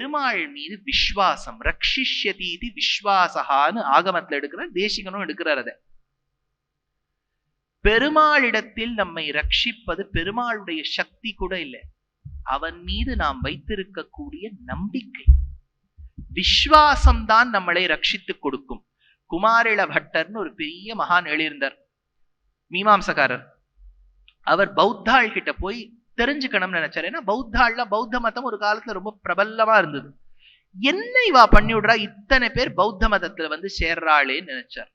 பெருமாள் மீது விஸ்வாசம், ரக்ஷிஷ்யதீதி விஸ்வாசகான்னு ஆகமத்துல எடுக்கிறார், தேசிகனும் எடுக்கிறார். அதை பெருமாளிடத்தில் நம்மை ரட்சிப்பது பெருமாளுடைய சக்தி கூட இல்லை, அவன் மீது நாம் வைத்திருக்கக்கூடிய நம்பிக்கை, விஸ்வாசம்தான் நம்மளை ரட்சித்துக் கொடுக்கும். குமாரில பட்டர்னு ஒரு பெரிய மகான் எழுதியிருந்தார், மீமாம்சக்காரர். அவர் பௌத்தாள் கிட்ட போய் தெரிஞ்சுக்கணும்னு நினைச்சாரு. ஏன்னா பௌத்த மதம் ஒரு காலத்துல ரொம்ப பிரபலமா இருந்தது. என்ன இவா பண்ணி விடுறா, இத்தனை பேர் பௌத்த மதத்துல வந்து சேர்றாளேன்னு நினைச்சார்.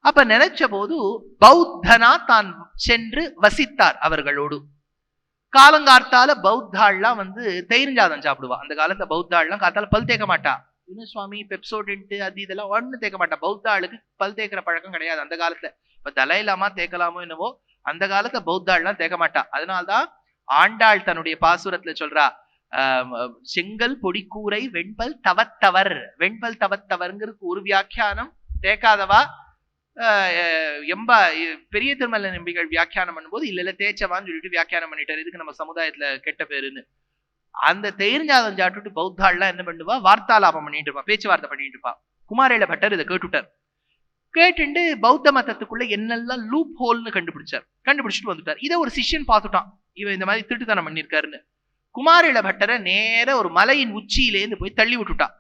அப்ப நினைச்ச போது பௌத்தனா தான் சென்று வசித்தார் அவர்களோடு. காலங்கார்த்தால பௌத்தாள்லாம் வந்து தயிர்ஞ்சாதம் சாப்பிடுவா. அந்த காலத்துல பௌத்தாள்லாம் காத்தால பல் தேக்க மாட்டா. இன்னும் சுவாமி பெப்சோடென்ட் அது இதெல்லாம் ஒண்ணு தேக்க மாட்டா. பௌத்த ஆளுக்கு பல் தேக்கிற பழக்கம் கிடையாது அந்த காலத்துல. இப்ப தலைலாமா தேக்கலாமோ என்னவோ, அந்த காலத்துல பௌத்தாள்லாம் தேக்க மாட்டா. அதனால்தான் ஆண்டாள் தன்னுடைய பாசுரத்துல சொல்றா, செங்கல் பொடிக்கூரை வெண்பல் தவத்தவர். வெண்பல் தவத்தவர்ங்கிறதுக்கு ஒரு வியாக்கியானம், தேக்காதவா பெரிய திருமலை நம்பிகள் வியாக்கியானம் பண்ணும்போது இல்ல தேய்ச்சவான்னு சொல்லிட்டு வியாக்கியானம் பண்ணிட்டாரு, இதுக்கு நம்ம சமுதாயத்துல கெட்ட பேருன்னு. அந்த தேர்ஞ்சாதம் சாப்பிட்டுட்டு பௌத்தாள்லாம் என்ன பண்ணுவா, வார்த்தாலாபம் பண்ணிட்டு இருப்பா, பேச்சுவார்த்தை பண்ணிட்டு இருப்பா. குமாரில பட்டர் இதை கேட்டுட்டார். கேட்டுட்டு பௌத்த மதத்துக்குள்ள என்னெல்லாம் லூப் ஹோல்னு கண்டுபிடிச்சிட்டு வந்துட்டார். இதை ஒரு சிஷ்யன் பார்த்துட்டான், இவன் இந்த மாதிரி திருட்டுத்தனம் பண்ணிருக்காருன்னு. குமாரில பட்டரை நேர ஒரு மலையின் உச்சியிலேருந்து போய் தள்ளி விட்டுட்டான்.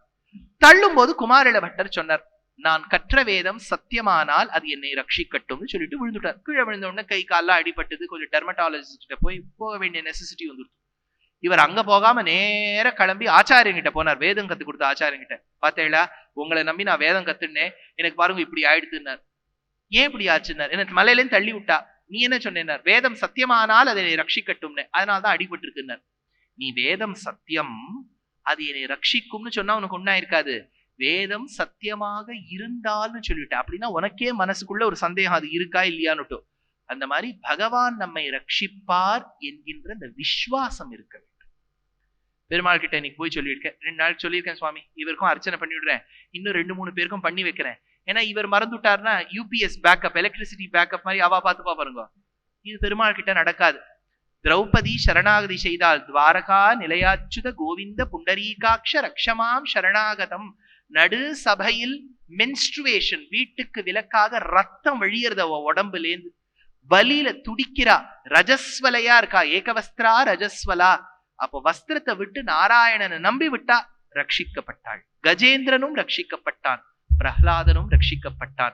தள்ளும் போது குமாரில பட்டர் சொன்னார், நான் கற்ற வேதம் சத்தியமானால் அது என்னை ரட்சிக்கட்டும்னு சொல்லிட்டு விழுந்துட்டார். கீழே விழுந்த உடனே கை கால்லாம் அடிபட்டது. கொஞ்சம் டெர்மட்டாலஜிஸ்ட போக வேண்டிய நெசசிட்டி வந்துடுச்சு. இவர் அங்க போகாம நேர கிளம்பி ஆச்சாரியங்கிட்ட போனார், வேதம் கத்து கொடுத்த ஆச்சாரியங்கிட்ட. பார்த்தேளா, உங்களை நம்பி நான் வேதம் கத்துனேன், எனக்கு பாருங்க இப்படி ஆயிடுத்துனார். ஏன் இப்படி ஆச்சுன்னார், எனக்கு மலையிலேருந்து தள்ளி விட்டா, நீ என்ன சொன்னார், வேதம் சத்தியமானால் அதை என்னை ரட்சிக்கட்டும்னு, அதனால்தான் அடிபட்டு இருக்குன்னார். நீ வேதம் சத்தியம் அது என்னை ரட்சிக்கும்னு சொன்னா உனக்கு ஒண்ணா இருக்காது, வேதம் சத்தியமாக இருந்தால்னு சொல்லிட்ட. அப்படின்னா உனக்கே மனசுக்குள்ள ஒரு சந்தேகம் அது இருக்கா இல்லையான்னுட்டோ. அந்த மாதிரி பகவான் நம்மை ரட்சிப்பார் என்கின்ற அந்த விஸ்வாசம் இருக்க வேண்டும். பெருமாள் கிட்ட இன்னைக்கு போய் சொல்லியிருக்கேன், 2 நாள் சொல்லியிருக்கேன், சுவாமி இவருக்கும் அர்ச்சனை பண்ணி விடுறேன், இன்னும் 2-3 பேருக்கும் பண்ணி வைக்கிறேன். ஏன்னா இவர் மறந்துட்டாருன்னா யூபிஎஸ் பேக்கப், எலக்ட்ரிசிட்டி பேக்கப் மாதிரி அவா பார்த்துப்பா பாருங்க. இது பெருமாள் கிட்ட நடக்காது. திரௌபதி சரணாகதி செய்தால் துவாரகா நிலையாச்சுத கோவிந்த புண்டரீகாட்ச ரக்ஷமாம் சரணாகதம். நடு சபையில் மென்ஸ்ட்ருவேஷன், வீட்டுக்கு விலக்காக ரத்தம் வழியறத உடம்புலேந்து, வலியில துடிக்கிறா, ரஜஸ்வலையா இருக்கா, ஏகவஸ்திரா ரஜஸ்வலா. அப்போ வஸ்திரத்தை விட்டு நாராயணனை நம்பி விட்டா ரட்சிக்கப்பட்டாள். கஜேந்திரனும் ரட்சிக்கப்பட்டான், பிரஹ்லாதனும் ரட்சிக்கப்பட்டான்.